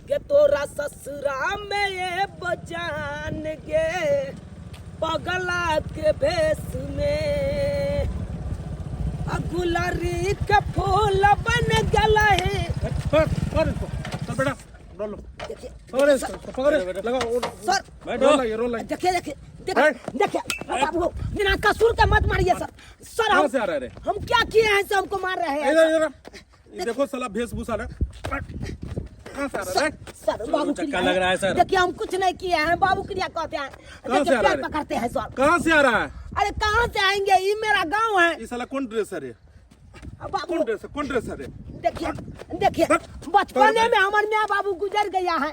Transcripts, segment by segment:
के तोरा ससुरा में ये बजान गे पगला के भेस में गुलारी के फूल बन गला है। बेटा लो देखिए पकड़ लगाओ सर, रोल देखिए बाबू बिना कसूर के मत मारिए सर। सर कहाँ से आ रहा है? हम क्या किए हैं से हमको मार रहे हैं? ये देखो साला वेशभूषा है। कहाँ से आ रहा है? सर बाबू चक्का लग रहा है सर। देखिए हम कुछ नहीं किए हैं, बाबू क्रिया कहते हैं। कहाँ से आ रहा है? पकड़ते हैं सर। कहाँ से आ रहा है? अरे कहाँ से आएंगे, ये मेरा गांव है। ये साला कौन ड्रेसर है? बाबू कौन ड्रेसर है? देखिए बचपने में हमारे माँ बाबू गुजर गया है।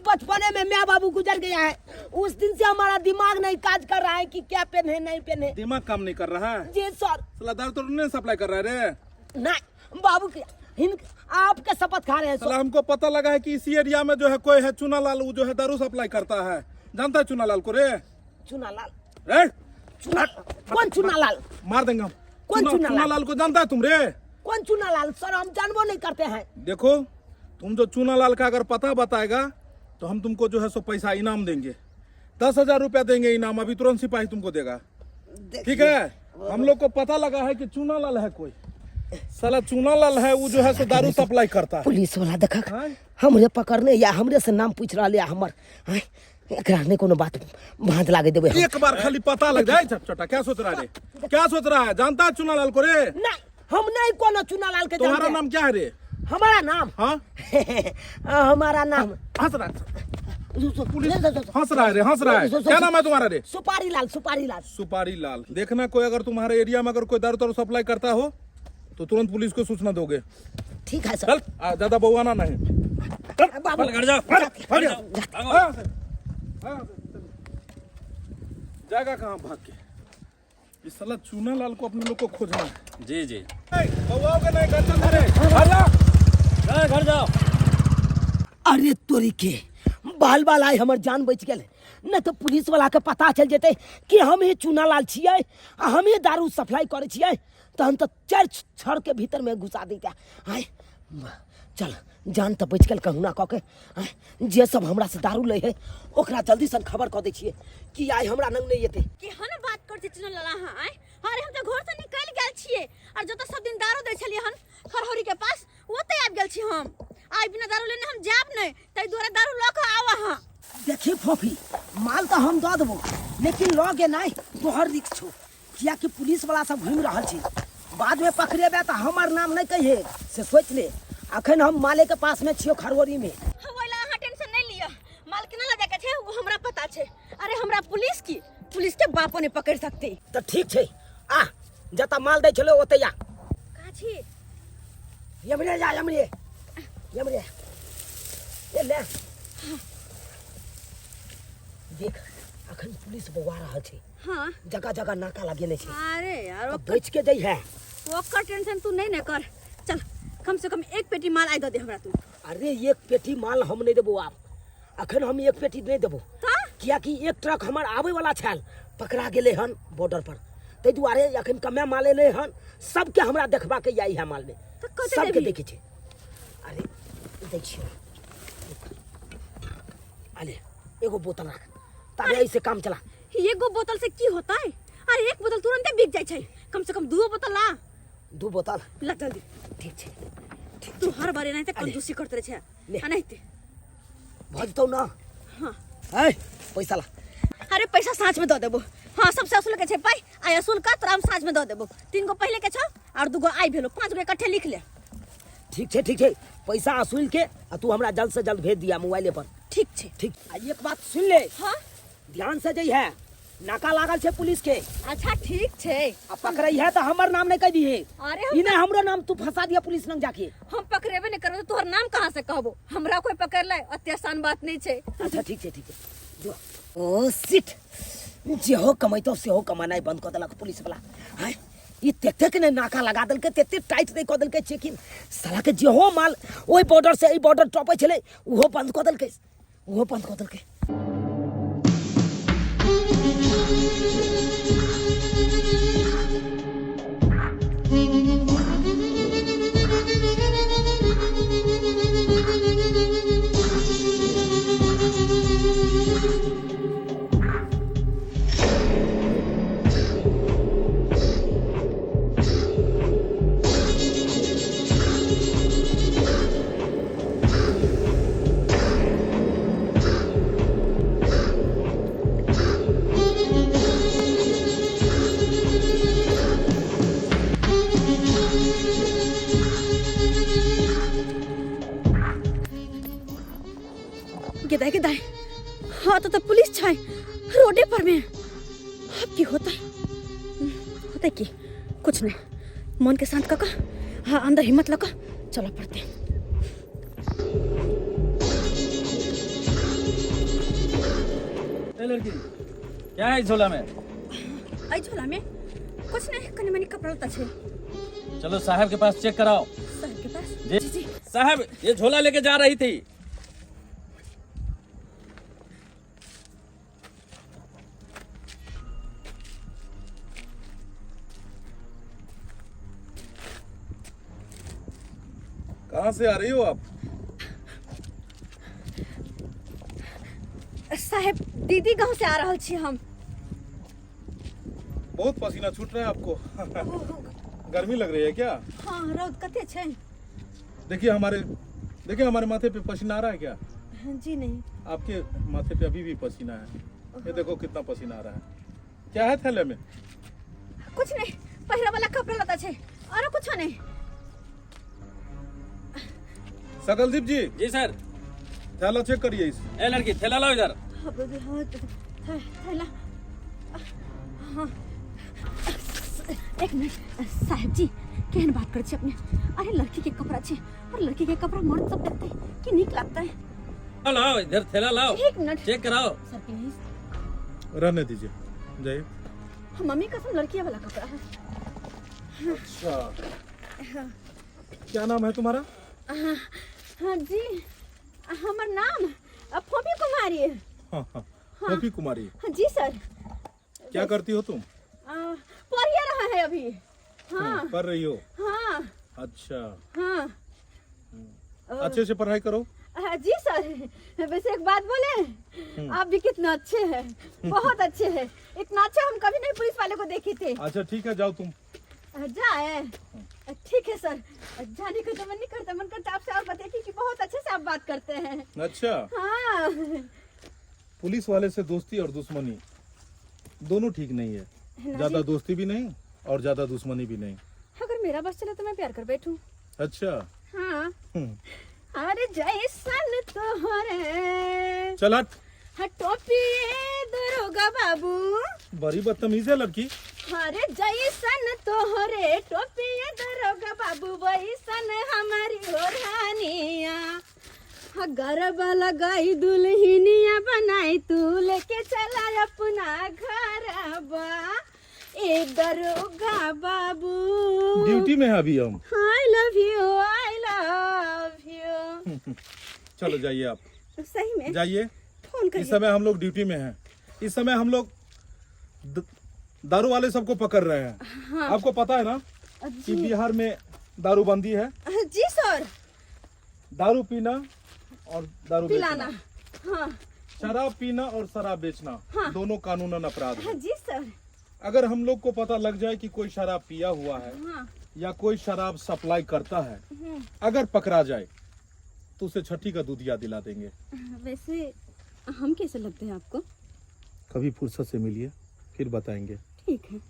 बचपने में माँ बाबू गुजर गया है, उस दिन से हमारा दिमाग नहीं काज कर रहा है कि क्या पहने नहीं पहने। दिमाग काम नहीं कर रहा है? जी सर। साला दारू तो नहीं सप्लाई कर रहा है रे? नहीं बाबू आपके शपथ खा रहे हैं साला हमको पता लगा है कि इसी एरिया में जो है कोई है चूनालाल, वो जो है दारू सप्लाई करता है। जानता है चूनालाल को रे? चूनालाल? रे कौन चूनालाल? मार देंगे हम। कौन चूनालाल को जानता है तुम रे? कौन चूनालाल? सर हम जानबो नहीं करते हैं। देखो तुम जो चूनालाल का अगर पता बताएगा तो हम तुमको जो है सो पैसा इनाम देंगे। 10,000 रुपया देंगे इनाम, अभी तुरंत सिपाही तुमको देगा। ठीक है? हम लोग को पता लगा है कि चूनालाल है कोई, साला चूनालाल है, वो जो है सो दारू सप्लाई करता है। पुलिस वाला देखा हमरे पकड़ने या हमरे से नाम पूछ रहा है हमर। एकरा ने कोनो बात भांज लागे देबे। एक बार खाली पता लग जाए छोटा। क्या सोच रहा है? क्या सोच रहा है? जानता है चूनालाल को रे? नहीं हम नहीं कोनो चूनालाल के। तुम्हारा नाम क्या है रे? हमारा नाम? हाँ हमारा नाम हंस रहा है। पुलिस हंस रहा है रे, हंस रहा है। क्या नाम है तुम्हारा रे? सुपारी लाल। सुपारी लाल। सुपारी लाल। देखना कोई अगर तुम्हारे एरिया में अगर कोई दारू सप्लाई करता हो तो तुरंत पुलिस को सूचना दोगे। ठीक है सर। चल ज्यादा बउआना नहीं। बाबू घर जाओ। जाएगा कहाँ भाग के? इस साला चूनालाल को अपने लोग को खोजना है। जी जी बउआओगे नहीं, घर चल रे। घर जाओ। अरे तोरी के बाल बाल आए हमर जान बच गए, न तो पुलिस वाला के पता चल जेते कि हम ही चूनालाल छियै आ हम ही दारू सप्लाई करे छियै तो हम तो चार छड़ के भीतर में घुसा देते। आय चल जान तो बच गल कहूँ ना कह के। जे सब हमरा से दारू ले है ओकरा जल्दी से खबर कह दे छियै कि आय हमरा नंग नहीं येते। कि हन बात करते चूनालाल हां आय अरे हम तो घर से निकल गेल छियै और जो तो सब दिन दारू दे छलिए हन खरहरी के पास ओते आबि गेल छी हम। आइ बिना दारू लेने हम जाब नहीं, तै दुआरे दारू ल के आवा हां। देखी फोफी माल तो हम दे देबो लेकिन लगे नहीं तोहर रिक्स छो, किया कि पुलिस वाला सब घूम रहा छी, बाद में पकड़ेबे तो हमार नाम नहीं कहिए से सोच ले। अखन हम माले के पास में छियो खरवरी में। ओइला अहाँ टेंशन नहीं लियो, माल केना लगे के छे वो हमरा पता छे। अरे हमरा पुलिस के बापो ने पकड़ सकते। तो ठीक छे आ जता माल दे छलो ओते या का छी यमरे जा यमरे ये ले देख अखन पुलिस बवा रहा छे। हां जगह जगह नाका लगेले छे। अरे यार अब बेच के दई है। ओकर टेंशन तू नहीं कर। चल कम से कम एक पेटी माल आई दे हमरा तू। अरे एक पेटी माल हम नहीं देबो आप, अखन हम एक पेटी नहीं देबो। किया कि एक ट्रक हमार आवे वाला छल पकड़ा गेले हन बॉर्डर पर, तै दुआरे अखन कमे माल ले हन सबके हमरा देखबा के आई है माल में सबके देखे छे। अरे देख छियो अरे एगो बोतल रख तारे ऐसे काम चला। एगो बोतल से की होता है? अरे एक बोतल तुरंत बिक जाय छै, कम से कम दो बोतल ला। दो बोतल ला जल्दी। ठीक छे। तू हर बार नहीं कंजूसी करते छे नहीं ते भजतो ना। हां ए पैसा ला। अरे पैसा साँझ में दे देबो। हां सबसे असूल के छे पाई आय असूल का तोरा हम साँझ में दे देबो। 3 गो पहले के छ और 2 गो आई भेलो, 5 गो इकट्ठे लिख ले। ठीक छे पैसा असूल के आ तू हमरा जल्द से जल्द भेज दिया मोबाइले पर। ठीक छे। ठीक आ एक बात सुन ले। हां ध्यान से जई है नाका लागल छे पुलिस के। अच्छा ठीक छे। आ पकड़ई है तो हमर नाम नहीं कह दी है। अरे इने हमरो नाम तू फंसा दिया पुलिस नंग जाके। हम पकड़ेबे नहीं करबो तो तोहर नाम कहां से कहबो? हमरा कोई पकड़ ले अति आसान बात नहीं छे। अच्छा ठीक छे जो ओ सिट जेहो कमाइतो सेहो कमानाई बंद कर देलक पुलिस वाला। हाय ई तेते के नाका लगा देल के तेते टाइट नहीं कर देल के चेकिंग साला के जेहो माल ओई बॉर्डर से ई बॉर्डर टॉपे छले उहो बंद कर देल के। गेदाय हाँ तो पुलिस छै रोडे पर में अब की होता है की कुछ नहीं मन के शांत का हाँ अंदर हिम्मत लगा चलो पड़ते लड़की क्या है इस झोला में? आई झोला में कुछ नहीं कने मनी कपड़ा लता छे। चलो साहब के पास चेक कराओ। साहब के पास जी जी साहब ये झोला लेके जा रही थी। कहाँ से आ रही हो आप? साहब दीदी गांव से आ रहल छी हम। बहुत पसीना छूट रहा है आपको। गर्मी लग रही है क्या? हाँ रौद कते छै? देखिए हमारे माथे पे पसीना आ रहा है क्या? जी नहीं। आपके माथे पे अभी भी पसीना है। ये देखो कितना पसीना आ रहा है। क्या है थैले में? कुछ नहीं पहिरा वाला कपड़ा लता छे और कुछ नहीं। सकलदीप जी जी सर। थैला चेक करिए इस। ए लड़की थैला लाओ इधर। थैला हाँ एक मिनट साहब जी केहन बात कर छे अपने? अरे लड़की के कपड़ा छे और लड़की के कपड़ा मर्द सब देखते हैं कि नीक लगता है। लाओ इधर थैला लाओ। एक मिनट चेक कराओ। सर प्लीज रहने दीजिए जाइए। मम्मी कसम लड़की वाला कपड़ा है। अच्छा क्या नाम है तुम्हारा? हाँ जी हमार नाम फोपी कुमारी है। हाँ फोपी कुमारी। हाँ जी सर। क्या करती हो तुम? पढ़िए रहा है अभी। हाँ पढ़ रही हो? हाँ अच्छा हाँ अच्छे से पढ़ाई करो। जी सर वैसे एक बात बोले आप भी कितना अच्छे हैं बहुत अच्छे हैं। इतना अच्छा हम कभी नहीं पुलिस वाले को देखे थे। अच्छा ठीक है जाओ तुम। जाए ठीक है सर। जाने का तो मन नहीं करता मन करता आपसे और बताइए कि बहुत अच्छे से आप बात करते हैं। अच्छा हाँ पुलिस वाले से दोस्ती और दुश्मनी दोनों ठीक नहीं है। ज्यादा दोस्ती भी नहीं और ज्यादा दुश्मनी भी नहीं। अगर मेरा बस चले तो मैं प्यार कर बैठूं। अच्छा हाँ अरे जैसन तोहरे चल टोपी दरोगा बाबू बड़ी बदतमीज है लड़की। अरे जैसन तोहरे टोपी दरोगा बाबू वैसन हमारी ओढ़ानिया गरबा लगाई दुल्हनिया बनाई तू लेके चला अपना घरबा ए दरोगा बाबू। ड्यूटी में है अभी हम। I love you. चलो जाइए आप। सही में जाइए। फोन करिए। इस समय हम लोग ड्यूटी में हैं। इस समय हम लोग दारू वाले सबको पकड़ रहे हैं। हाँ। आपको पता है ना कि बिहार में दारूबंदी है। जी सर। दारू पीना और दारू पिलाना। बेचना। हाँ शराब पीना और शराब बेचना हाँ। दोनों कानूनन अपराध है। जी सर। अगर हम लोग को पता लग जाए कि कोई शराब पिया हुआ है हाँ। या कोई शराब सप्लाई करता है अगर पकड़ा जाए तो उसे छठी का दूधिया दिला देंगे। वैसे हम कैसे लगते हैं आपको? कभी फुर्सत से मिलिए फिर बताएंगे। ठीक है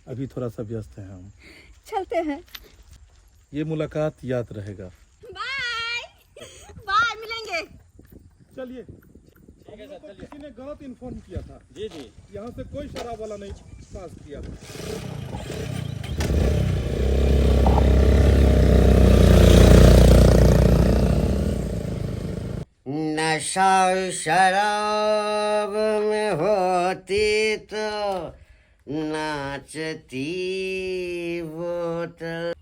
अभी थोड़ा सा व्यस्त हैं हम। चलते हैं। ये मुलाकात याद रहेगा। बाय बाय मिलेंगे। चलिए। ठीक है सर चलिए। किसी ने गलत इन्फॉर्म किया था। जी जी यहाँ से कोई शराब वाला नहीं पास किया। नशा शराब में होती तो नाचती बोतल।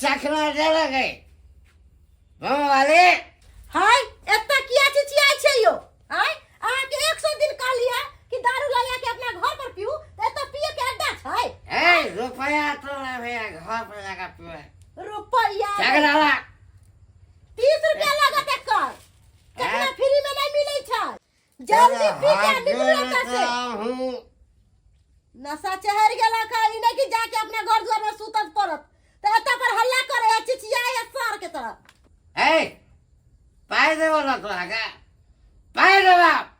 चखना जल गए वाले। हाय एतना किया चिचिया छै यो? हाय आके 100 दिन कह लिया कि दारू लगा के अपना घर पर पीऊ त एत पिए के अड्डा छै? ए रुपया तो ना भैया घर पर जाकर पिए। रुपया झगड़ा 30 रुपया लागत एकर। कतना फ्री में नहीं मिलै छै। जल्दी पी के निकल से। नशा चढ़ गेला का इ नहीं कि जाके अपना घर द्वार में सुतत पड़त त एत पर हल्ला करे है चिचिया है सार के तरह। ए पाए दे वाला तो आगा पाए दे बाप।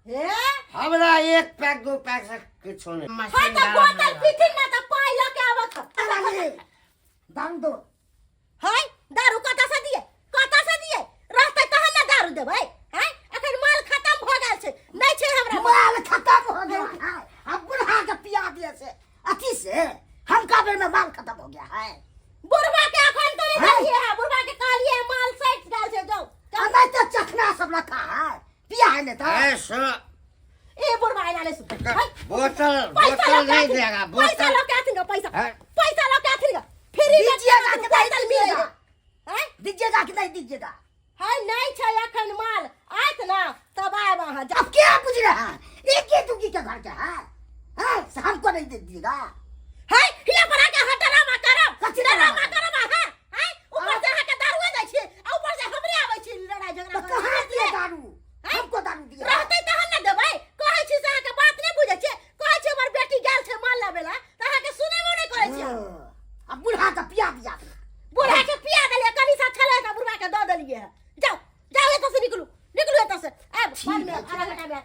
हे हमरा एक पैक दो पैक से कुछ होने। हां त बोतल पीथिन ना त पाई ल के आवत दाम दो। हाय दारू कता से दिए रहते तहन ना दारू देबै। बुढ़वा ने था ऐसा ए बुढ़वा नाले सुन बोतल बोतल नहीं देगा पैसा बोतल लो क्या थीगा पैसा है? पैसा लो क्या थीगा फ्री में दीजिएगा कि नहीं पैसा मिलेगा दीजिएगा? हैं दीजिएगा कि नहीं दीजिएगा? है नहीं छै अखन माल आइत ना तब आए वहां जा अब क्या पूछ रहा है? एक ही दुखी के घर का है हमको नहीं दे दीजिएगा? है हिया पर आके हटना मत करब कचरा ना मत करब है ऊपर से आके दारू दे छी आ ऊपर से हमरे आबै छी लड़ाई तो झगड़ा कहाँ दिए दारू? हमको दारू दिया रहते तहन न देबै कहै छी से आके बात नहीं बुझै छी कहै छी हमर बेटी गेल छै माल लाबेला त आके सुनेबो नहीं करै छी अब बुढ़ा का पिया दिया बुढ़ा के पिया देलिए कनी सा छले त बुढ़ा के द देलिए जाओ जाओ एत से निकलू निकलू एत से अब बाद में आधा घंटा में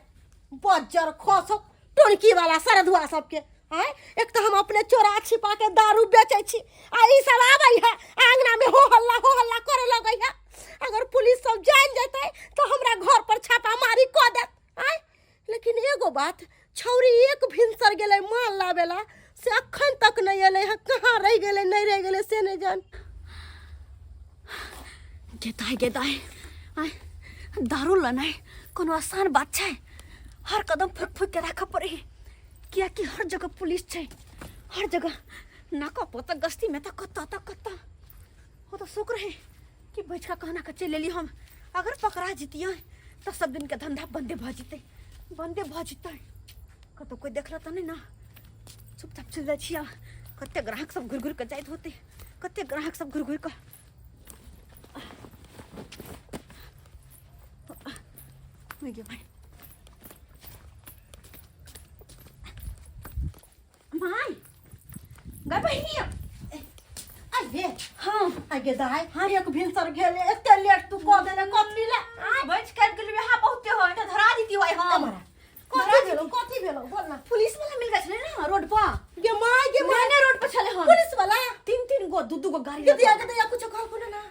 बज्जर खोसो टोनकी वाला सरधुआ सबके हैं एक तो हम अपने चोरा छिपा के दारू बेचै छी आ ई सब आबै है आंगना में हो हल्ला करे लगै है अगर पुलिस सब जान जेतै तो हमरा घर पर छापामारी क देत हैं लेकिन एगो बात छौरी एक भिनसर गेलै माल लाबेला से अखन तक नहीं एलै है कहाँ रह गेलै नहीं रह गेलै से नहीं जान गेदाय आय दारू लेनाइ कोनो आसान बात छै हर कदम फुक के राखऽ पड़े किया कि हर जगह पुलिस छै हर जगह नाका पोता गश्ती में त कत्ता हो तो शुक्र है कि बैठ का कहना के चल एली हम अगर पकड़ा जीतिए तो सब दिन के धंधा बंदे भ जेतै कतो कोई देखला त नहीं ना चुपचाप चल जाइ छिया कते ग्राहक सब घुर के जाइत होते कते ग्राहक सब घुर के भाई माय गए बहिनी आगे हां आगे दाई हां एक भिनसर गेले एते लेट तू क देले कथी ले बैठ कर गेल हां बहुते हो त धरा दीती होय हम कथी भेलो बोल ना पुलिस वाला मिल गए ना रोड पर गे माय ने रोड पर चले हम पुलिस वाला तीन गो दू गो गाड़ी दिया के दिया कुछ कहबो ना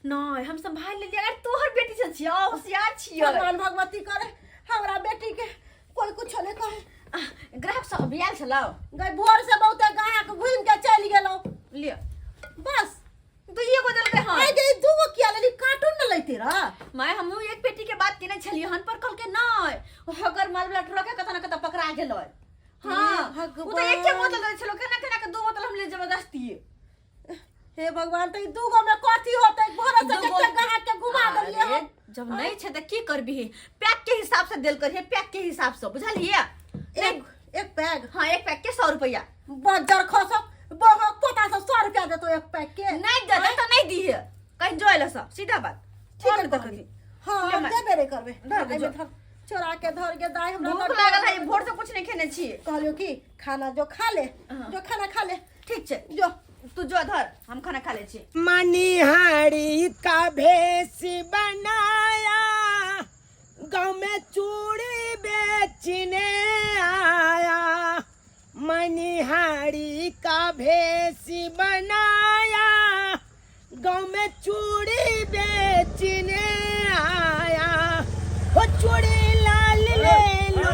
नहीं हम संभाल ले अगर तोहर बेटी से छियो होशियार छियो भगवान भगवती करे हमरा बेटी के कोई कुछ नहीं कहे ग्राहक सब बियाल छलो गई भोर से बहुत ग्राहक घूम के चल गेलो ले बस दुइये गो दल के हां ए गई दू गो किया लेली कार्टून न लैते रा मैं हम एक पेटी के बात केने छलिए हन पर कल के नहीं अगर माल ब्लड रखे कत न कत पकड़ा गेलो हां वो तो एक के बोतल दे छलो केना के दो बोतल हम ले जबरदस्ती हे भगवान तो दू गो में कथी होतै भोर से कते ग्राहक के घुमा देलिए हम जब नहीं छै त की करबी पैक के हिसाब से देल करिए पैक के हिसाब से बुझलिए एक पैक हां एक पैक के 100 रुपया बजर खसो बहुत पोता से 100 रुपया देतो एक पैक के नहीं दे तो नहीं दी है कहीं जोइला सब सीधा बात ठीक है देखी हां दे बेरे करबे धर चोरा के धर के दाई हमरा भूख लागल है भोर से कुछ नहीं खेने छी कहलियो की खाना जो खा ले जो खाना खा ले ठीक छै जो तू जो धर हम खाना खा ले छी मनिहारी का भेष बनाया गांव में चूड़ी बेचने आया मनिहारी का भेष बनाया गांव में चूड़ी बेचने आया वो चूड़ी लाल ले लो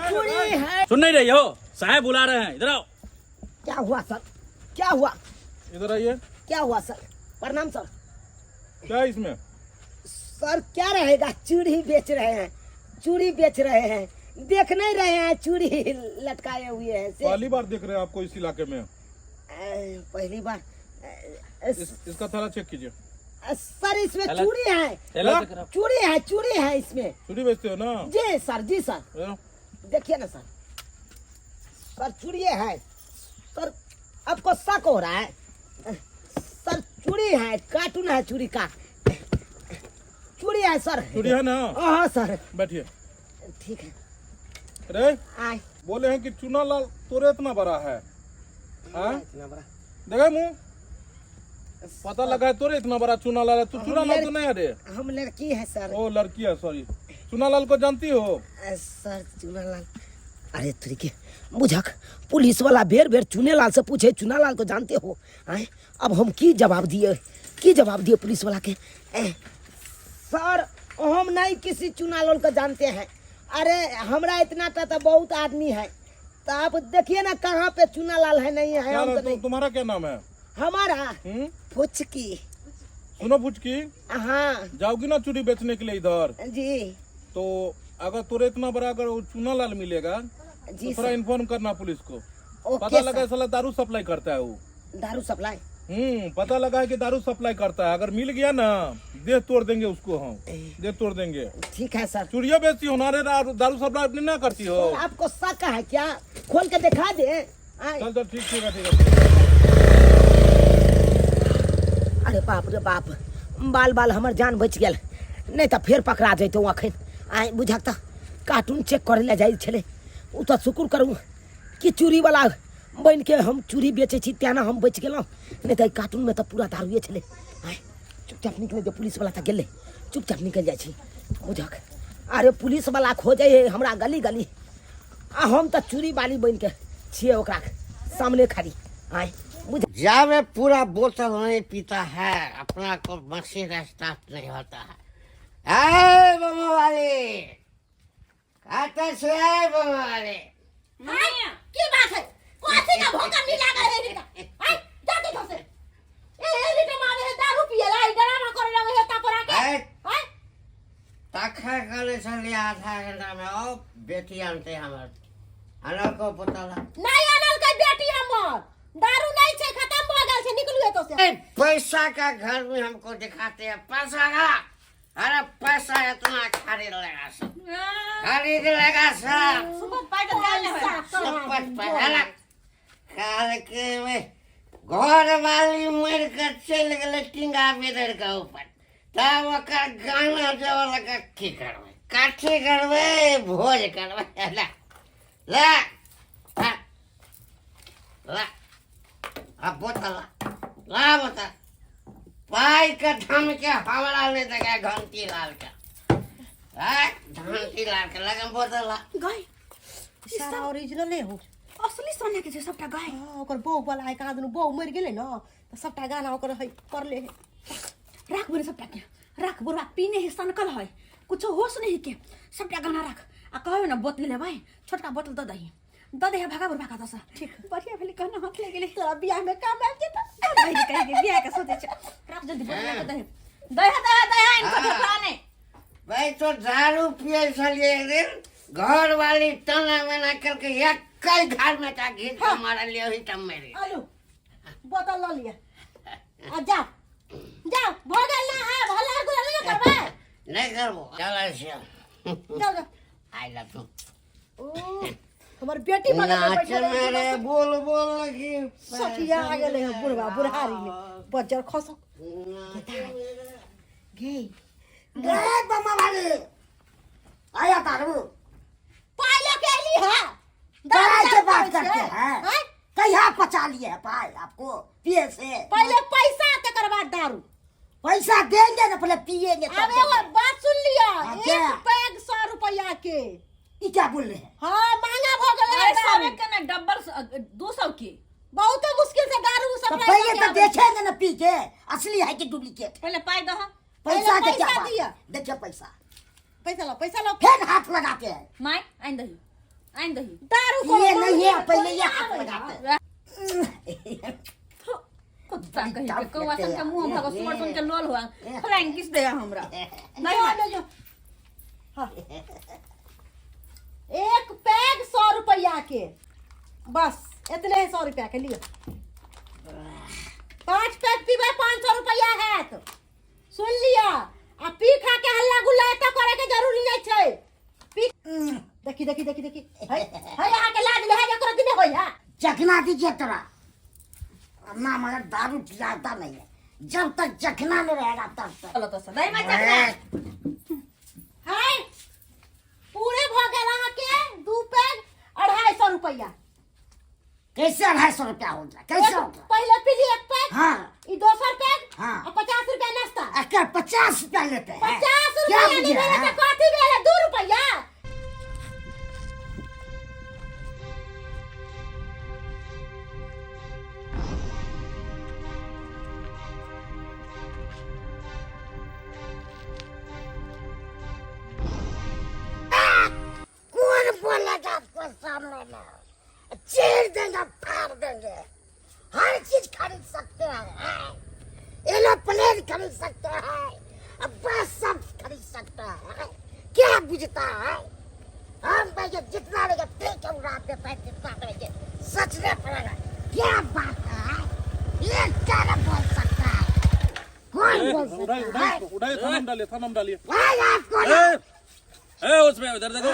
चूड़ी है सुन नहीं रही हो साहब बुला रहे हैं इधर आओ क्या हुआ सर क्या हुआ इधर आइए क्या हुआ सर प्रणाम सर क्या इसमें सर क्या रहेगा चूड़ी बेच रहे हैं देख नहीं रहे हैं चूड़ी लटकाए हुए हैं से पहली बार देख रहे हैं आपको इस इलाके में पहली बार इसका थैला चेक कीजिए सर इसमें थैला- चूड़ी है थैला देख रहा हूं। चूड़ी है इसमें चूड़ी बेचते हो ना जी सर ये? देखिए ना सर चूड़ी है सर आपको शक हो रहा है सर चूड़ी है कार्टून है चूड़ी का चूड़ी है सर चूड़ी है ना हाँ सर बैठिए ठीक है अरे आए बोले हैं कि चूना लाल तोरे इतना बड़ा है हाँ? इतना बड़ा देखा मुँह पता लगा है तोरे इतना बड़ा चूना लाल है तू चूना लाल तो नहीं है रे हम लड़की है सर ओ लड़की है सॉरी चूना लाल को जानती हो सर चूनालाल अरे तरीके बुझक पुलिस वाला बेर चूनेलाल से पूछे चूनालाल को जानते हो आए अब हम की जवाब दिए पुलिस वाला के सर हम नहीं किसी चूनालाल को जानते हैं अरे हमरा इतना तो बहुत आदमी है तो आप देखिए ना कहाँ पे चूनालाल है नहीं है हम तो नहीं तुम्हारा क्या नाम है हमारा फुचकी सुनो फुचकी हाँ जाओगी ना चूड़ी बेचने के लिए इधर जी तो अगर तुरे इतना बड़ा अगर वो चूना लाल मिलेगा जी तो थोड़ा सर। इन्फॉर्म करना पुलिस को। ओके पता लगा सर। साला दारू सप्लाई करता है वो। दारू सप्लाई। पता लगा है कि दारू सप्लाई करता है। अगर मिल गया ना देह तोड़ देंगे उसको, हम देह तोड़ देंगे। ठीक है सर। चूड़िया बेचती हो, नारे दारू सप्लाई अपनी ना करती हो। सर, आपको शक है क्या? खोल के दिखा दे। आए। चल चल ठीक ठीक है ठीक है। अरे बाप रे बाप, बाल बाल हमर जान बच गेल, नहीं तो फिर पकड़ा जैतौ अखन। आए बुझक त कार्टून चेक करे ले जाइ छले, उ तो शुक्र करू कि चूड़ी वाला बन के हम चूड़ी बेचे छी, तेना हम बच गेलहुँ, नहीं तो कार्टून में तो पूरा दारुए छले। आए चुपचाप निकल, जो पुलिस वाला तो गेले, चुपचाप निकल जाइ छी बुझक। अरे पुलिस वाला खोजे है हमरा गली गली, आ हम तो चूड़ी वाली बन के छिए ओकरा सामने खड़ी। आए बुझ जब पूरा बोतल नहीं पीता है अपना को मशीन स्टार्ट नहीं होता है। ए बम वाले, कहते से बम वाले। की बात है? कौन का भोका नहीं लगा रे रीटा? हाय जाके घसे। ए रीटा मारे है दारू पिए ला, ड्रामा करे लगे है तापर आके। हाय हाय तखा करे चले आधा घंटा में ओ बेटी आनते हमर अनल को बोतल। नहीं अनल के बेटी हमर दारू नहीं छे, खत्म हो गेल छे, निकलू एतो से। पैसा का घर में हमको दिखाते हैं पैसा का। अरे पैसा इतना खरीद लेगा सब, खरीद लेगा सब। सुबह पैदल जाने है सब पहला काल के में घर वाली मर कर चल गए टिंगा बेदर का ऊपर, तब ओकर गाना जब लगा की करवे, काठी करवे, भोज करवे। ला ला ला ला अब बोतल ला बोतल पाई का धम के हमारा ले देगा घंटी लाल का। घंटी लाल के लगा बोतल ला गई सारा ओरिजिनल हो। असली सोने के जे सबटा गई। हां ओकर बहू वाला एक आदमी बहू मर गेले न, तो सबटा गाना ओकर है कर ले। राख बोले सबटा के राख, बुरा पीने है सनकल है, कुछ होश नहीं के सबटा गाना राख। आ कहबे ना बोतल ले भाई, छोटका बोतल दे दही, दे दे भागा बुर भागा दस। ठीक बढ़िया भेले कहना हाथ ले गेले, तोरा बियाह में काम आब जेता। भाई कह के बियाह के सोचे छ, राख जल्दी बोतल ले दे दे इनको ठेकाने। भाई तो दारू पिए चलिए एक दिन घर वाली तना मना करके एक कई घर में का घीच के मारा लियो ही तम मेरी। आलू बोतल ला लिया। आ जा जा भोगल ना है, भला गुला नहीं करबे। नहीं करबो चल ऐसे जाओ जा। I love you. ओ हमर बेटी मगर नाच मेरे बोल बोल लगी सखिया आ गेले है बुढ़वा बुढ़ारी में बजर खसो गे गए बम्मा वाले आया तारू पाले के ली है दारू से बात करते हैं। कहिया पचा लिए है पाए आपको पिए से? पहले पैसा तकर बाद दारू। पैसा देंगे ना, पहले पिएंगे तब अब एगो देंगे। बात सुन लिया, क्या? एक पैग 100 रुपया के। ये क्या बोल रहे हैं? हाँ महंगा हो गेले है दारू। के ना डबल 200 की बहुत मुश्किल से दारू तो सप्लाई पहले तो देखेंगे ना पी के असली है कि डुप्लीकेट। पहले पाई दो। पैसा पहले के क्या पैसा बात? दिया। देखिए पैसा पैसा लो फिर हाथ लगाते हैं। माय आइन दही दारू को ये नहीं है, पहले ये हाथ लगाते हैं। कुत्ता कहीं के कौवा सन के मुंह भगो सुअर सन के लोल हुआ फ्लैंक किस दे हमरा नहीं नहीं जो हाँ। एक पैग 100 रुपया के, बस इतने ही 100 रुपया के लिए। 5 पैग पीबे 500 रुपया है, तो सुन लिया। आ पी खा के हल्ला गुल्ला एता करे के जरूरी नहीं छै। पी देखी है यहाँ के लाज ले है जकरा दिने होई है। चखना दीजिए तोरा, ना मगर दारू पिलाता नहीं है, जब तक चखना नहीं रहेगा तब तक। चलो तो सदा मैं चकना है पूरे भ गेल अहाँ के 2 पैग 250 रुपया। कैसे 250 रुपया हो जाए? कैसे हो जाए? पहले पी ली 1 पैग, हाँ ई 200 पैग हाँ। और 50 रुपया नाश्ता। अगर 50 रुपया लेते हैं 50 क्या रुपया नहीं बुझे मेरे हैं? तो कथी भेले 2 रुपया। कौन बोलेगा आपको सामने में? चीर देंगे, फाड़ देंगे, हर चीज खरीद सकते हैं। एरोप्लेन खरीद सकते हैं, बस सब खरीद सकते हैं। क्या बुझता है? हम पैसे जितना रहेगा ठीक है, रात के पैसे जितना रहेंगे सचने पड़ेगा। क्या बात है? ये क्या न बोल सकता है? कौन बोल सकता है? उठाइए, थाना में डालिए। भाई आपको ए उसमें उधर देखो।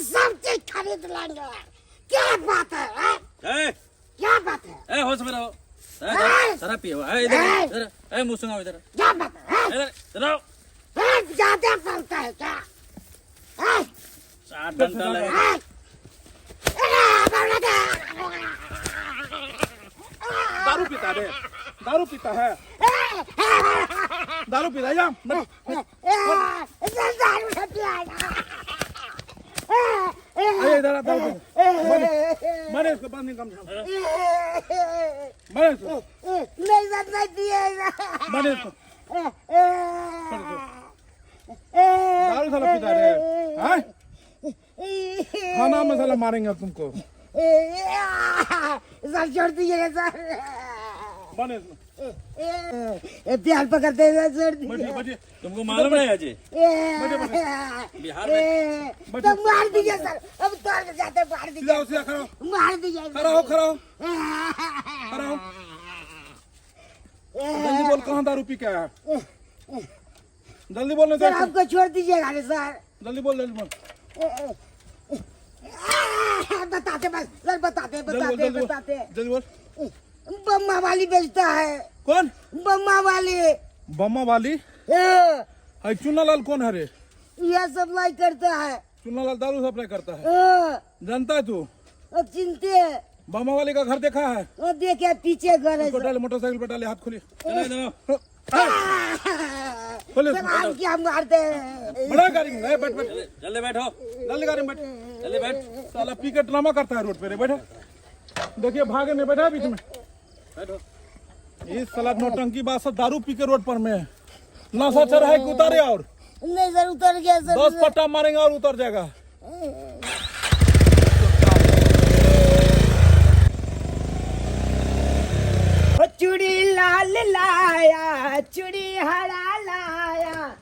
सब चीज खरीद लेंगे। क्या बात है? ए क्या बात है? होश में रहो। शराब पिए हो। इधर इधर मुंह सुंघाओ इधर। क्या बात है? इधर आओ। ज्यादा करता है क्या? 7 घंटा लगे। दारू पीता है, दारू पीता है, दारू पीता है। आइए इधर, दारू पीता। मैंने इसको बांध नहीं कम मैंने इसको दारू साला पीता है। खाना में साला मारेंगे तुमको। सर छोड़ दीजिएगा सर, मैंने इसको प्यार पकड़ते हैं सर। बैठिए, बैठिए। तुमको मालूम नहीं अजय बिहार में तो मार दीजिए सर, अब तो जाते मार सीधा दीजिए, हो, सीधा खड़ा हो, मार दीजिए खड़ा हो, खड़ा हो, खड़ा हो। जल्दी बोल, कहाँ दारू पी के आया? जल्दी बोल, नहीं सर तो हमको छोड़ दीजिएगा ना सर। जल्दी बोल, जल्दी बोल, बताते बस सर, बताते जल्दी बोल, बताते जल्दी बोल, बताते। जल्दी बोल। बम्मा वाली बेचता है, कौन? बम्मा वाली। बम्मा वाली? हाँ, हाय, चुन्नालाल कौन है रे? यह सप्लाई करता है। चुन्नालाल दारू सप्लाई करता है, हाँ, जानता है तू? और चिंते हैं। बम्मा वाली का घर देखा है? वो देखे पीछे घर है उसको सर। डाले, मोटरसाइकिल पे डाले, हाथ खोलिए, चलो इधर आओ। खोलिए। सर आप क्या मारते हैं? बड़ा गाड़ी में, ए, बैठ बैठ, जल्दी बैठो। जल्दी गाड़ी में बैठ। जल्दी बैठ। साला पी के ड्रामा करता है रोड पे रे, बैठो। देखिए भागे नहीं, बैठा है बीच में। बैठो। इस साला नौटंकी बात सब दारू पी के रोड पर में नशा चढ़ा है कि उतारे और नहीं सर, उतर गया सर। 10 पट्टा मारेंगे और उतर जाएगा। चूड़ी लाल लाया, चूड़ी हरा लाया,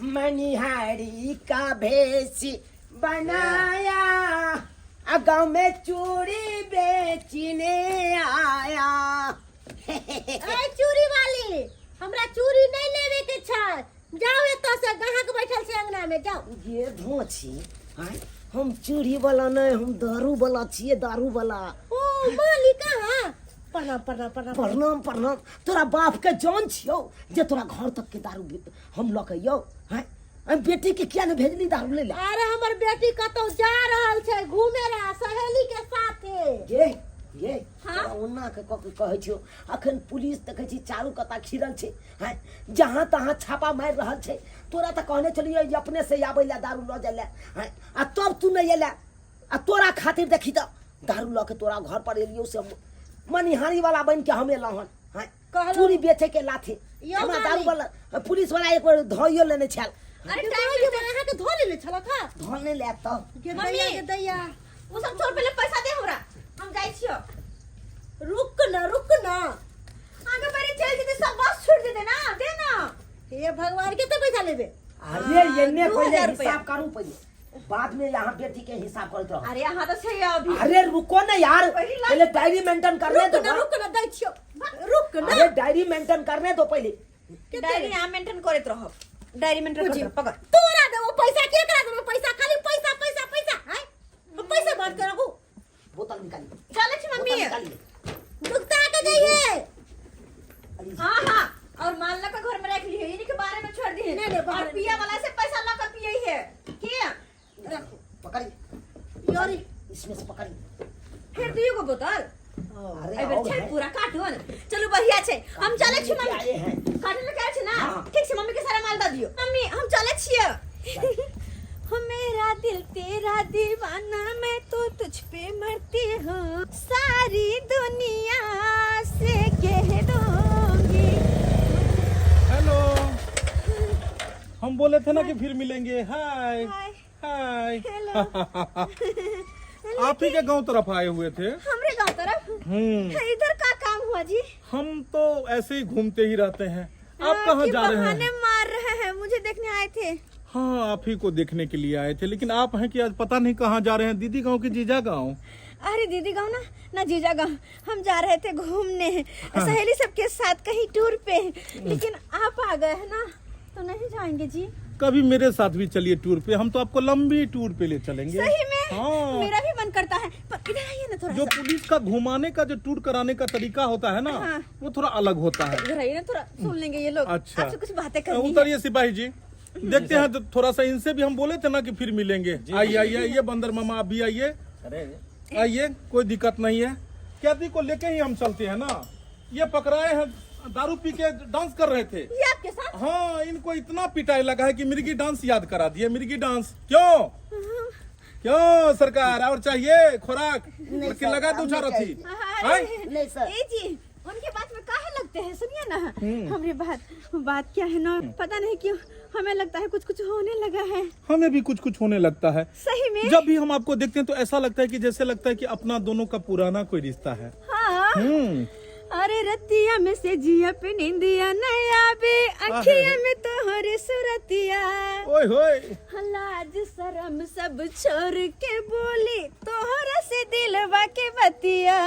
मनिहारी का भेष बनाया, गाँव में चूड़ी बेचने आया। चूड़ी वाली, हमरा चूड़ी नहीं लेवे के छै। जाओ एतो से, ग्राहक बैठल छै अंगना में, जाओ। ये धोछी, आय, हम चूड़ी वाला नहीं, हम दारू वाला छिए, दारू वाला। ओ माली कहाँ? प्रणाम प्रणाम प्रणाम। प्रणाम प्रणाम। तोरा बाप के जान छियो जे तोरा घर तक के दारू हम लऽ के यौ। हैं, हम बेटी के किया ने भेजली दारू ले ले? अरे हमर बेटी कतौ जा रहल छै घूमे ला सहेली के साथे। ये हाँ? ओना के कहै छियो, अखन पुलिस देखै छी चारू कता खिरल छै, हैं, जहां तहां छापा मार रहल छै। तोरा त कहने छलिए जे अपने से आबै ला दारू लऽ जाय ला, हैं, आ तब तू नहीं एला। आ तोरा खातिर देखी त दारू लऽ के तोरा घर पर एलियो से मनिहारी वाला बन के हम एलहुं हन, हैं, चूड़ी बेचे के लाथे। यो हमरा माली। दारू वाला पुलिस वाला एक बार धइयो लेने छल। अरे टाइम ये बना के धो लेले छला था। धोने ले त मम्मी के दैया, वो सब छोड़, पहले पैसा दे हमरा, हम जाई छियो। रुक ना। आगे मेरी चल जेते, सब बस छोड़ देते ना, दे ना। हे भगवान के तो पैसा लेबे। अरे एने 2000 पहले रुपया। हिसाब करू पहले, बाद में यहाँ बेटी के हिसाब करत रहो। अरे यहाँ तो छै अभी। अरे रुको ना यार, पहली लाख- पहले डायरी मेंटेन करने दो। रुक ना दै छियो। रुक ना। अरे डायरी मेंटेन करने दो पहले। डायरी यहाँ मेंटेन करत रहो, डायरी मेंटेन कर पकड़। तोरा दे वो पैसा, केकरा दे वो पैसा? खाली पैसा पैसा पैसा, हैं? वो पैसा बात कर रखू। बोतल निकालिए, चले छी मम्मी। बोतल निकालिए। दुखता के जाइए। हाँ हाँ, और माल ला के घर में रख ली है, इन्हीं के बारे में छोड़ दी है। नहीं, बाहर और पिया वाला से पैसा ला कर पिए है क्या? पकड़िए, योरी इसमें से पकड़िए। फिर दियो को बोतल। अरे अरे आओ बच्चा भाई। पूरा काटो ना। चलो बढ़िया छे, हम चले छी लेके आए हैं। मम्मी। काटने में क्या छे ना? हाँ। ठीक छे, मम्मी के सारा माल दा दियो। मम्मी हम चले छिए। हो मेरा दिल तेरा दीवाना, मैं तो तुझ पे मरती हूँ, सारी दुनिया से कह दूंगी। हेलो, हम बोले थे ना कि फिर मिलेंगे। हाय हाय। हाय। हेलो। आप ही के गांव तरफ आए हुए थे। हमरे गांव तरफ? इधर का काम हुआ जी? हम तो ऐसे ही घूमते ही रहते हैं। आप कहाँ जा रहे बहाने हैं? मार रहे हैं, मुझे देखने आए थे। हाँ, आप ही को देखने के लिए आए थे, लेकिन आप हैं कि आज पता नहीं कहाँ जा रहे हैं। दीदी गांव की जीजा गांव? अरे दीदी गाँव ना जीजा गाँव, हम जा रहे थे घूमने सहेली सबके साथ कहीं टूर पे, लेकिन आप आ गए है ना तो नहीं जाएंगे जी। कभी मेरे साथ भी चलिए टूर पे, हम तो आपको लंबी टूर पे ले चलेंगे। सही में? हाँ। मेरा भी मन करता है, पर इधर आइए ना थोड़ा जो सा। पुलिस का घुमाने का जो टूर कराने का तरीका होता है ना, हाँ। वो थोड़ा अलग होता है। इधर आइए ना, थोड़ा सुन लेंगे ये लोग। अच्छा। आपसे कुछ बातें करनी है। उतरिए सिपाही जी, देखते हैं। तो थोड़ा सा इनसे भी हम बोले थे ना कि फिर मिलेंगे। आइए आइए आइए, बंदर मामा आप भी आइए, आइए, कोई दिक्कत नहीं है। कैदी को लेके ही हम चलते हैं ना। ये पकड़ाए हैं, दारू पी के डांस कर रहे थे। ये आपके साथ? हाँ, इनको इतना पिटाई लगा है कि मिर्गी डांस याद करा दिए। मिर्गी डांस क्यों क्यों सरकार, और चाहिए खुराक कि लगा दो चार थी। नहीं सर। ए जी, उनकी बात में काहे लगते हैं? सुनिए ना, हमारी बात क्या है ना, पता नहीं क्यों हमें लगता है कुछ कुछ होने लगा है। हमें भी कुछ कुछ होने लगता है। सही में? जब भी हम आपको देखते हैं तो ऐसा लगता है कि जैसे लगता है कि अपना दोनों का पुराना कोई रिश्ता है। हाँ। अरे रतिया में से जिया पे नींदिया नया बे, अखिया में तोहरे सुरतिया, ओए होए, लाज शरम सब छोड़ के बोली तोहरा से दिलवा के बतिया।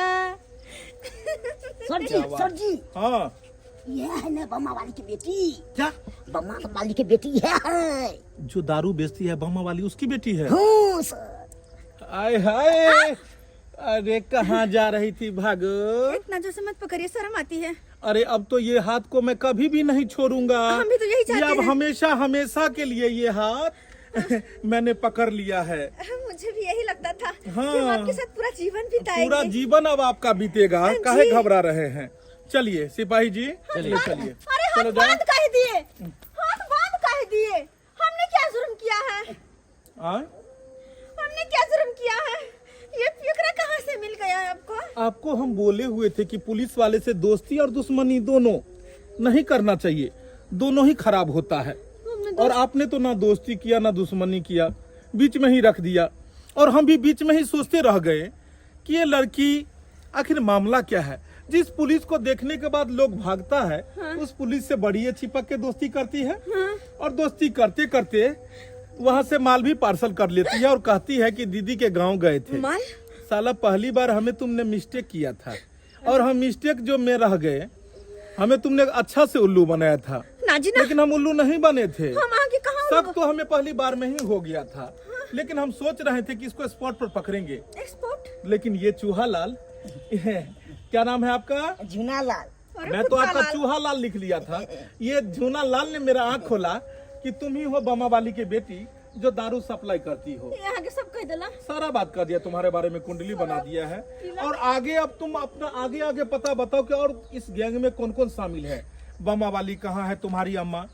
सर जी हाँ, ये है ना बम्मा वाली की बेटी। क्या बम्मा वाली की बेटी है। जो दारू बेचती है बम्मा वाली, उसकी बेटी है? हाँ सर। आय हाय, अरे कहाँ जा रही थी भागो? इतना जो से मत पकड़िए, शर्म आती है। अरे अब तो ये हाथ को मैं कभी भी नहीं छोड़ूंगा। हम भी तो यही चाहते ये अब हैं। हमेशा हमेशा के लिए ये हाथ मैंने पकड़ लिया है। मुझे भी यही लगता था हाँ। कि हम आपके साथ पूरा जीवन बिताएंगे। पूरा जीवन अब आपका बीतेगा, काहे घबरा रहे हैं? चलिए सिपाही जी, चलिए चलिए। अरे हाथ चलो जाओ। बांध काहे दिए? हाथ बांध काहे दिए? हमने क्या जुर्म किया है? आए? हमने क्या जुर्म किया है? ये फिक्र कहाँ से मिल गया है आपको? आपको हम बोले हुए थे कि पुलिस वाले से दोस्ती और दुश्मनी दोनों नहीं करना चाहिए, दोनों ही खराब होता है। और आपने तो ना दोस्ती किया ना दुश्मनी किया, बीच में ही रख दिया। और हम भी बीच में ही सोचते रह गए कि ये लड़की आखिर मामला क्या है। जिस पुलिस को देखने के बाद लोग भागता है, उस पुलिस से बड़ी अच्छी चिपक के दोस्ती करती है। और दोस्ती करते करते वहाँ से माल भी पार्सल कर लेती है और कहती है कि दीदी के गांव गए थे। माल? साला पहली बार हमें तुमने मिस्टेक किया था, और हम मिस्टेक जो में रह गए, हमें तुमने अच्छा से उल्लू बनाया था, नाजी ना, लेकिन हम उल्लू नहीं बने थे। हम आगे कहाँ सब तो हमें पहली बार में ही हो गया था, लेकिन हम सोच रहे थे कि इसको स्पॉट पर पकड़ेंगे। एक्सपोर्ट? लेकिन ये चूहा लाल, क्या नाम है आपका? झुना लाल। मैं तो आपका चूहा लाल लिख लिया था। ये झूना लाल ने मेरा आँख खोला कि तुम ही हो बम्मा वाली की बेटी जो दारू सप्लाई करती हो। ये आगे सब कह देला। सारा बात कर दिया, तुम्हारे बारे में कुंडली बना दिया है। और आगे अब तुम अपना आगे आगे पता बताओ कि और इस गैंग में कौन कौन शामिल है। बम्मा वाली कहाँ है, तुम्हारी अम्मा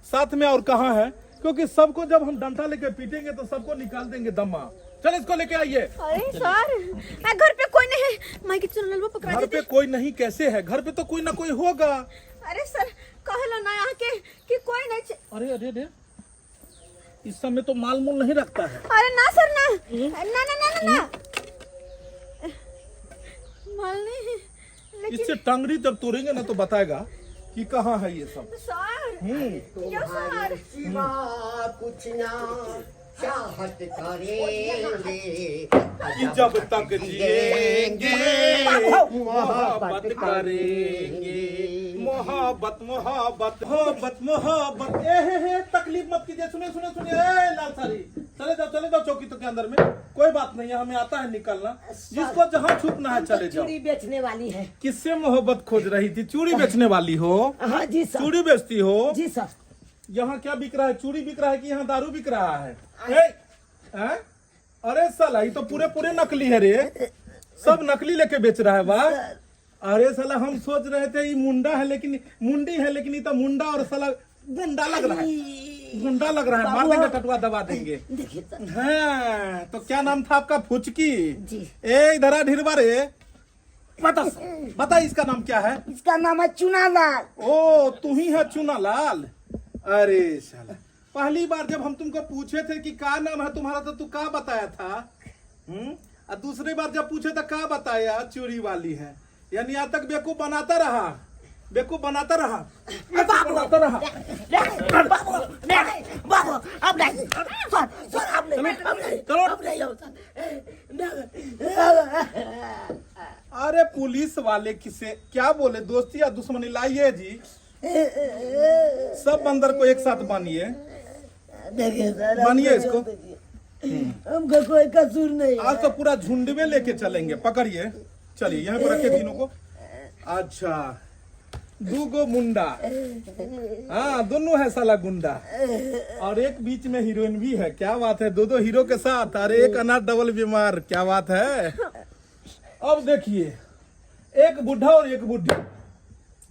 साथ में, और कहाँ है? क्योंकि सबको जब हम डंडा लेके पीटेंगे तो सबको निकाल देंगे दम्मा। चल इसको लेके आइए। अरे सर, घर पे कोई नहीं है। माइक चलो ललवा पकड़ा घर पे कोई नहीं कैसे है? घर पे तो कोई ना कोई होगा। अरे सर, कहला ना आके कि कोई नहीं। अरे अरे अरे, इस समय तो माल मूल नहीं रखता है। अरे ना सर, ना ना ना ना ना, माल नहीं है, लेकिन इससे टंगड़ी जब तोड़ेंगे ना तो बताएगा कि कहाँ है ये सब। सर, क्यों सर? सिवा कुछ ना चाहत करेंगे, जब तक जिएंगे मोहब्बत करेंगे। मोहब्बत मोहब्बत मोहब्बत मोहब्बत। तकलीफ मत कीजिए। सुनिए सुनिए सुनिए, लाल सारी, चले जाओ चौकी तो के अंदर में। कोई बात नहीं है, हमें आता है निकलना। जिसको जहाँ छुपना है चले जाओ। चूड़ी बेचने वाली है। किससे मोहब्बत खोज रही थी? चूड़ी बेचने वाली हो? हाँ जी सर। चूड़ी बेचती हो? जी सर। यहाँ क्या बिक रहा है? चूड़ी बिक रहा है कि यहाँ दारू बिक रहा है? हैं? अरे साला, ये तो पूरे पूरे नकली है रे, सब नकली लेके बेच रहा है। वाह, अरे साला, हम सोच रहे थे ये मुंडा है, लेकिन मुंडी है, लेकिन ये तो मुंडा और साला गुंडा लग रहा है। गुंडा लग रहा है, मार देंगे, टटवा दबा देंगे। देखिए सर। हाँ, तो क्या नाम था आपका? फुचकी। जी। ए इधर ढिरवा रे, बता इसका नाम क्या है? इसका नाम है चुना लाल। ओ, तू ही है चुना लाल। अरे साला, पहली बार जब हम तुमको पूछे थे कि क्या नाम है तुम्हारा, तो तू क्या बताया था? और दूसरी बार जब पूछे तो क्या बताया? चूड़ी वाली है। यानी यहाँ तक बेवकूफ बनाता रहा। बेवकूफ बनाता रहा, बनाता रहा। बाबू नहीं, बाबू अब नहीं, सर अब नहीं, चलो। अब नहीं हो सर। अरे पुलिस वाले किसे क्या बोले, दोस्ती या दुश्मनी लाइए जी, सब बंदर को एक साथ बांधिए, देखिए सर, बांधिए इसको। हमको कोई कसूर नहीं है। आज तो पूरा झुंड में लेके चलेंगे, पकड़िए, चलिए यहाँ पे रखे तीनों को। अच्छा, 2 गो मुंडा, हाँ दोनों है साला गुंडा, और एक बीच में हीरोइन भी है। क्या बात है, 2 हीरो के साथ, अरे एक अनाथ डबल बीमार, क्या बात है। अब देखिए, एक बुढ़ा और एक बुढ़ी,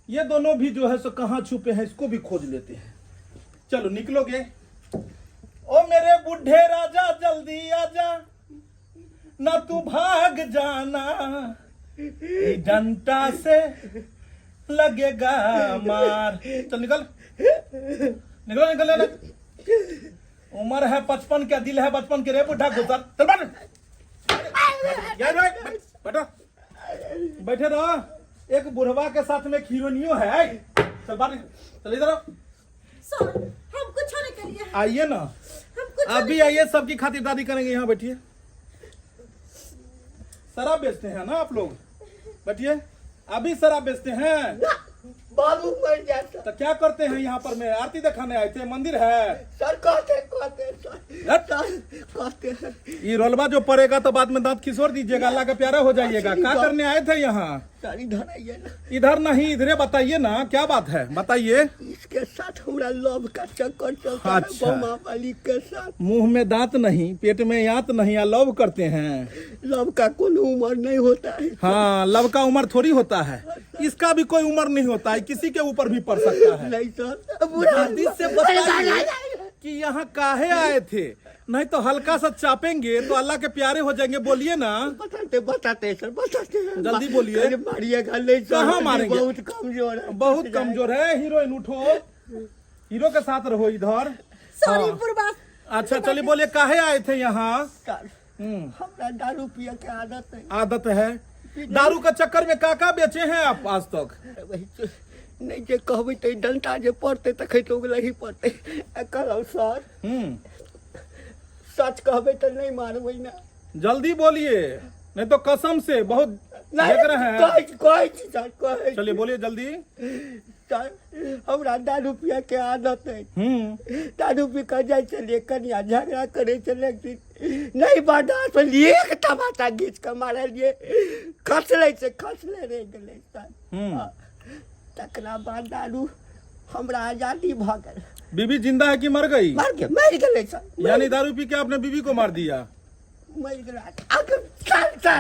ये दोनों भी जो है सो कहाँ छुपे हैं, इसको भी खोज लेते हैं। चलो निकलोगे। ओ मेरे बुढ़े राजा जल्दी आजा, ना तू भाग जाना, ये डंटा से लगेगा मार। चल निकल, निकलो निकल, निकल। उम्र है 55 का, दिल है बचपन के, रे बुढ़ा गुजर। चल बैठो, बैठे रहो। एक बुढ़वा के साथ में हीरोइनियो है। चल बाहर, चल इधर आओ। सर हम कुछ नहीं करिए, आइए ना, हम कुछ अभी आइए, सबकी खातिरदारी करेंगे। यहाँ बैठिए। शराब बेचते हैं ना आप लोग, बैठिए। अभी शराब बेचते हैं, बाबू मर जाता तो क्या करते हैं यहाँ पर? मैं आरती दिखाने आए थे, मंदिर है। सर, कहते हैं ये रोलवा जो पड़ेगा तो बाद में दांत खिसोड़ दीजिएगा, अल्लाह का प्यारा हो जाइएगा। क्या करने आए थे यहाँ? सर इधर आइए ना, इधर नहीं, इधरे बताइए ना, क्या बात है बताइए। इसके साथ हमारा लव का चक्कर चलता है, अच्छा। बमा वाली के साथ। मुंह में दांत नहीं, पेट में यात नहीं, या लव करते हैं। लव का कोई उम्र नहीं होता है। हाँ, लव का उम्र थोड़ी होता है, इसका भी कोई उम्र नहीं होता है, किसी के ऊपर भी पड़ सकता है। नहीं सर, जल्दी से बताइए कि यहाँ काहे आए थे, नहीं तो हल्का सा चापेंगे तो अल्लाह के प्यारे हो जाएंगे। बोलिए ना, बताते सर, बताते हैं। जल्दी बोलिए। अरे मारिएगा नहीं सर, कहाँ मारेंगे? बहुत कमजोर है, बहुत कमजोर है। हीरोइन उठो, हीरो के साथ रहो इधर। सॉरी हाँ। पूर्वा। अच्छा चलिए, बोलिए काहे आए थे यहाँ? सर हमरा दारू पिए के आदत है। आदत है, दारू के चक्कर में काका बेचे हैं आप आज तक? वही तो, नहीं जे कहबै तो डंटा जे पड़ते तो खैतो ही पड़ते। कहलौ सर, सच कहबै तो नहीं मारबै ना। जल्दी बोलिए, नहीं तो कसम से बहुत देख रहे हैं। कहे चलिए बोलिए जल्दी। सर हमरा दारू पिए के आदत है। दारू पी कर जाए चलिए, कनिया झगड़ा करे चले, नहीं बर्दाश्त लिए एक टमाटा घींच के मारे लिए, खसले से खसले रह गए सर। तकरा बाद दारू हमरा आजादी भ गए। बीबी जिंदा है कि मर गई? मर गए सर। यानी दारू पी के आपने बीबी को मार दिया? मर गए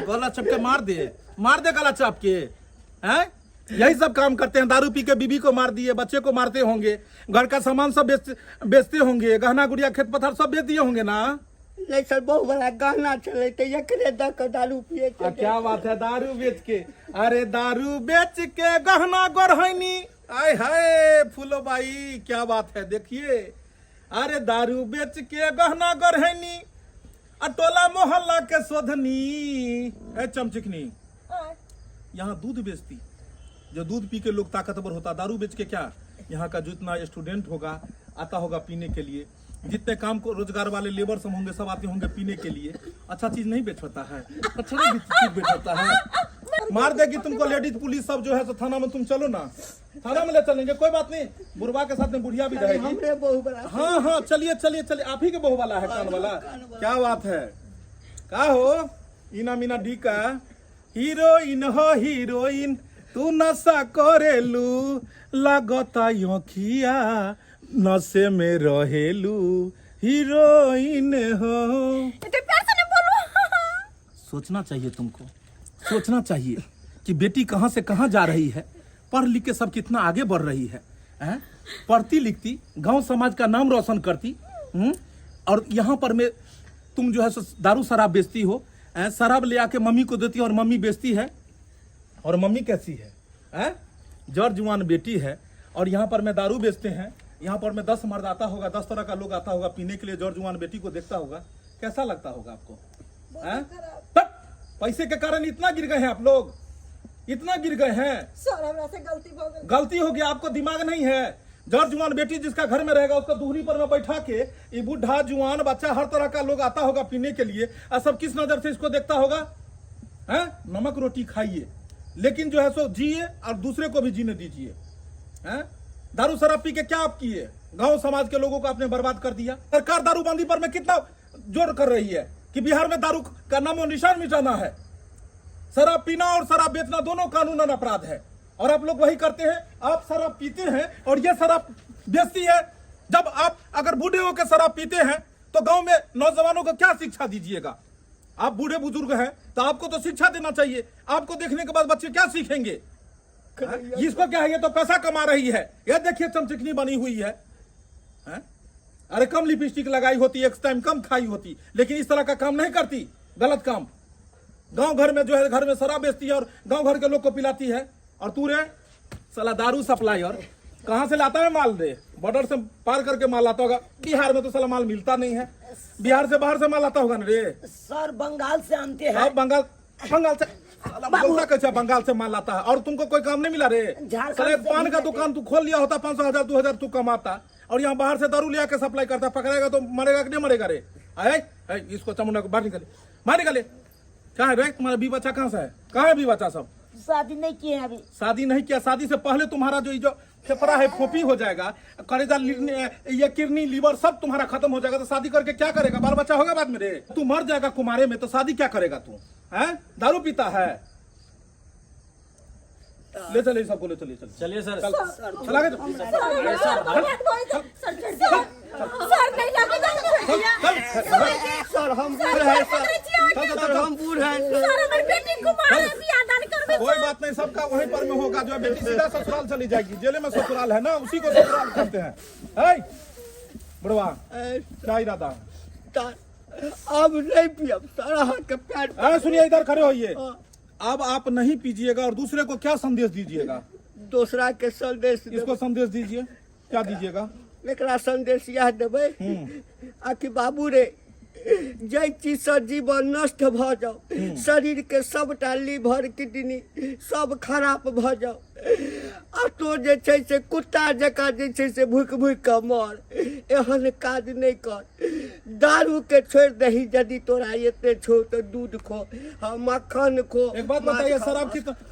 गला चपके मार दे गला चाप के, हैं? यही सब काम करते हैं, दारू पी के बीबी को मार दिए, बच्चे को मारते होंगे, घर का सामान सब बेचते होंगे, गहना गुड़िया खेत पथार सब बेच दिए होंगे ना? नहीं सर, बहुत बड़ा गहना चले तो एकरे द के दारू पिए के। क्या बात है, दारू बेच के? अरे दारू बेच के गहना गढ़नी, आय हाय फूलो बाई, क्या बात है। देखिए, अरे दारू बेच के गहना गढ़नी, अटोला मोहल्ला के शोधनी। ए चमचिकनी, यहाँ दूध बेचती, जो दूध पी के लोग ताकतवर होता, दारू बेच के क्या? यहाँ का जितना स्टूडेंट होगा आता होगा पीने के लिए, जितने काम को रोजगार वाले लेबर सब होंगे सब आते होंगे पीने के लिए। अच्छा चीज नहीं बेच होता है, अच्छा नहीं चीज बेच होता है। मार देगी तुमको लेडीज पुलिस सब जो है, तो थाना में तुम चलो ना, थाना में ले चलेंगे, कोई बात नहीं। बुढ़वा के साथ में बुढ़िया भी रहेगी। हमरे बहुत बड़ा। हाँ हाँ, चलिए चलिए चलिए, आप ही के बहू वाला है, कान वाला। क्या बात है, का हो इना मीना डी का हीरोइन हो हीरोइन, तू नशा करेलू, लगता योखिया नशे में रहेलू, हीरोइन हो। इतने प्यार से नहीं बोलो। सोचना चाहिए तुमको, सोचना चाहिए कि बेटी कहाँ से कहाँ जा रही है, पढ़ लिख के सब कितना आगे बढ़ रही है, हैं? पढ़ती लिखती, गांव समाज का नाम रोशन करती, और यहाँ पर में तुम जो है दारू शराब बेचती हो, शराब ले आके मम्मी को देती है और मम्मी बेचती है। और मम्मी कैसी है, जड़ जुआन बेटी है, और यहाँ पर मैं दारू बेचते हैं। यहाँ पर में 10 मर्द आता होगा, 10 तरह का लोग आता होगा पीने के लिए, जड़ जुआन बेटी को देखता होगा, कैसा लगता होगा आपको? पैसे के कारण इतना गिर गए हैं आप लोग, इतना गिर गए हैं। सर हमरा से गलती हो गई। गलती हो गया, आपको दिमाग नहीं है। जड़ जुआन बेटी जिसका घर में रहेगा उसका दूहरी पर में बैठा के ये बूढ़ा जुआन बच्चा हर तरह का लोग आता होगा पीने के लिए, और सब किस नजर से इसको देखता होगा? हैं? नमक रोटी खाइए, लेकिन जो है सो जिए और दूसरे को भी जीने दीजिए। हैं? दारू शराब पी के क्या आप किए? गांव समाज के लोगों को आपने बर्बाद कर दिया। सरकार दारूबंदी पर में कितना जोर कर रही है कि बिहार में दारू का नामो निशान मिटाना है। शराब पीना और शराब बेचना दोनों कानूनन अपराध है, और आप लोग वही करते हैं। आप शराब पीते हैं और ये शराब बेचती है। जब आप अगर बूढ़े होकर शराब पीते हैं तो गांव में नौजवानों को क्या शिक्षा दीजिएगा? आप बूढ़े बुजुर्ग हैं तो आपको तो शिक्षा देना चाहिए। आपको देखने के बाद बच्चे क्या सीखेंगे? इसको क्या है, ये तो पैसा कमा रही है। ये देखिए चमचिकनी बनी हुई है। हैं? अरे कम लिपस्टिक लगाई होती, एक टाइम कम खाई होती, लेकिन इस तरह का काम नहीं करती, गलत काम। गांव घर में जो है घर में शराब बेचती है और गांव घर के लोग को पिलाती है। और तू रे साला दारू सप्लायर कहां से लाता है माल? रे बॉर्डर से पार करके माल लाता होगा। बिहार में तो साला माल मिलता नहीं है, बिहार से बाहर से माल आता होगा ना रे। सर बंगाल से आनते हैं। अब बंगाल से बोलता कैसे बंगाल से माल आता है? और तुमको कोई काम नहीं मिला रे? झारखंड साले से पान भी का लेते दुकान तू खोल लिया होता, 500,000 2,000 तू कमाता, और यहाँ बाहर से दारू ले आके सप्लाई करता। पकड़ेगा तो मरेगा कि नहीं मरेगा रे? आए इसको चमुंडा को बाहर निकाले, बाहर निकाले। कहाँ है रे तुम्हारा बी बच्चा? कहाँ से है? कहाँ है बी बच्चा? सब शादी नहीं किए हैं अभी। शादी नहीं किया? शादी से पहले तुम्हारा जो फेफड़ा है फोपी हो जाएगा, कलेजा ये किडनी लीवर सब तुम्हारा खत्म हो जाएगा। तो शादी करके क्या करेगा? बाल बच्चा होगा बाद में रे? तू मर जाएगा कुमारे में, तो शादी क्या करेगा तू? हैं? दारू पीता है? ले चलिए सबको, ले चलिए चलिए सर। चला गए सर नहीं लगे सर हम बूढ़ हैं सर हम बूढ़ हैं सर हमारी बेटी को मारे बियाह दान करबे। कोई बात नहीं, सबका वहीं पर में होगा। जो है बेटी सीधा ससुराल चली जाएगी। जेल में ससुराल है ना, उसी को ससुराल कहते हैं। बुढ़वा क्या इरादा? अब नहीं पियब सारा के प्यार। सुनिए, इधर खड़े होइए। अब आप नहीं पीजिएगा और दूसरे को क्या संदेश दीजिएगा? दूसरा के संदेश इसको संदेश दीजिए। क्या दीजिएगा? एकरा संदेश यह देबै आकि बाबू रे जै चीज से जीवन नष्ट भ जाओ, शरीर के सबटा लीवर किडनी सब खराब भ जाओ, आ तो जे छै से कुत्ता जकाँ जे छै से भूख भूख के मर। एहन काज नहीं कर। दारू के छोड़ दही, यदि तोरा एते छो तो दूध खो, मक्खन खो। एक बात बताइए,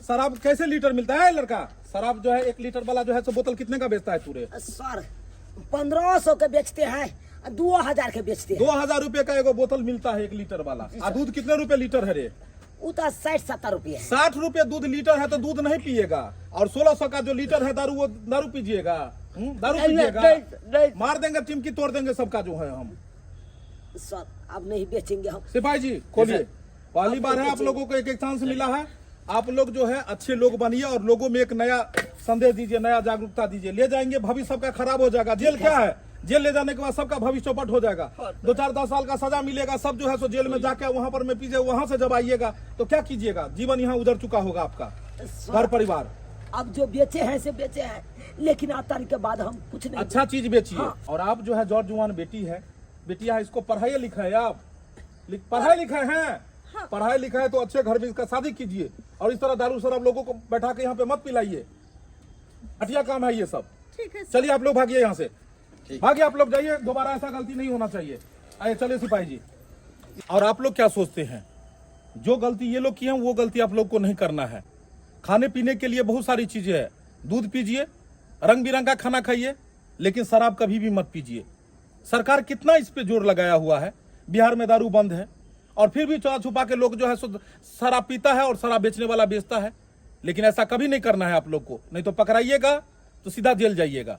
शराब कैसे लीटर मिलता है? लड़का शराब जो है 1 लीटर वाला जो है सो बोतल कितने का बेचता है पूरे? सर 1500 के बेचते हैं, 2000 के बेचते हैं। 2000 रुपए का एगो बोतल मिलता है 1 लीटर वाला। और दूध कितने रुपए लीटर है रे? वो तो 60-70 रुपये है। 60 रुपए दूध लीटर है तो दूध नहीं पिएगा। और 1600 का जो लीटर है दारू, वो दारू पीजिएगा? दारू पीजिएगा? मार देंगे, चिमकी तोड़ देंगे सबका जो है हम। सर अब नहीं बेचेंगे हम। सिपाही जी खोलिए। पहली बार है आप लोगों को एक चांस मिला है। आप लोग जो है अच्छे लोग बनिए और लोगों में एक नया संदेश दीजिए, नया जागरूकता दीजिए। ले जाएंगे भविष्य सबका खराब हो जाएगा। जेल क्या है? जेल ले जाने के बाद सबका भविष्य चौपट हो जाएगा। 2-4-10 साल का सजा मिलेगा। सब जो है सो जेल में जाके वहां पर में पीजिए। वहां से जब आइएगा तो क्या कीजिएगा? जीवन यहाँ उजड़ चुका होगा आपका, घर परिवार। अब जो बेचे हैं से बेचे हैं, लेकिन आज तारीख के बाद हम कुछ नहीं। अच्छा चीज बेचिए। हाँ। और आप जो है जौर जुआन बेटी है, बेटिया, इसको पढ़ाई लिखाए। आप पढ़ाई लिखाए हैं? पढ़ाई लिखाए तो अच्छे घर में इसका शादी कीजिए। और इस तरह दारू शराब लोगों को बैठा के यहाँ पे मत पिलाइए। घटिया काम है ये सब। ठीक है। चलिए आप लोग भागिए यहाँ से, भागिए आप लोग, जाइए। दोबारा ऐसा गलती नहीं होना चाहिए। आइए चलिए सिपाही जी। और आप लोग क्या सोचते हैं? जो गलती ये लोग किए हैं वो गलती आप लोग को नहीं करना है। खाने पीने के लिए बहुत सारी चीजें हैं। दूध पीजिए, रंग बिरंगा खाना खाइए, लेकिन शराब कभी भी मत पीजिए। सरकार कितना इस पे जोर लगाया हुआ है। बिहार में दारू बंद है और फिर भी चोरा छुपा के लोग जो है शराब पीता है और शराब बेचने वाला बेचता है। लेकिन ऐसा कभी नहीं करना है आप लोग को, नहीं तो पकड़ाइएगा तो सीधा जेल जाइएगा।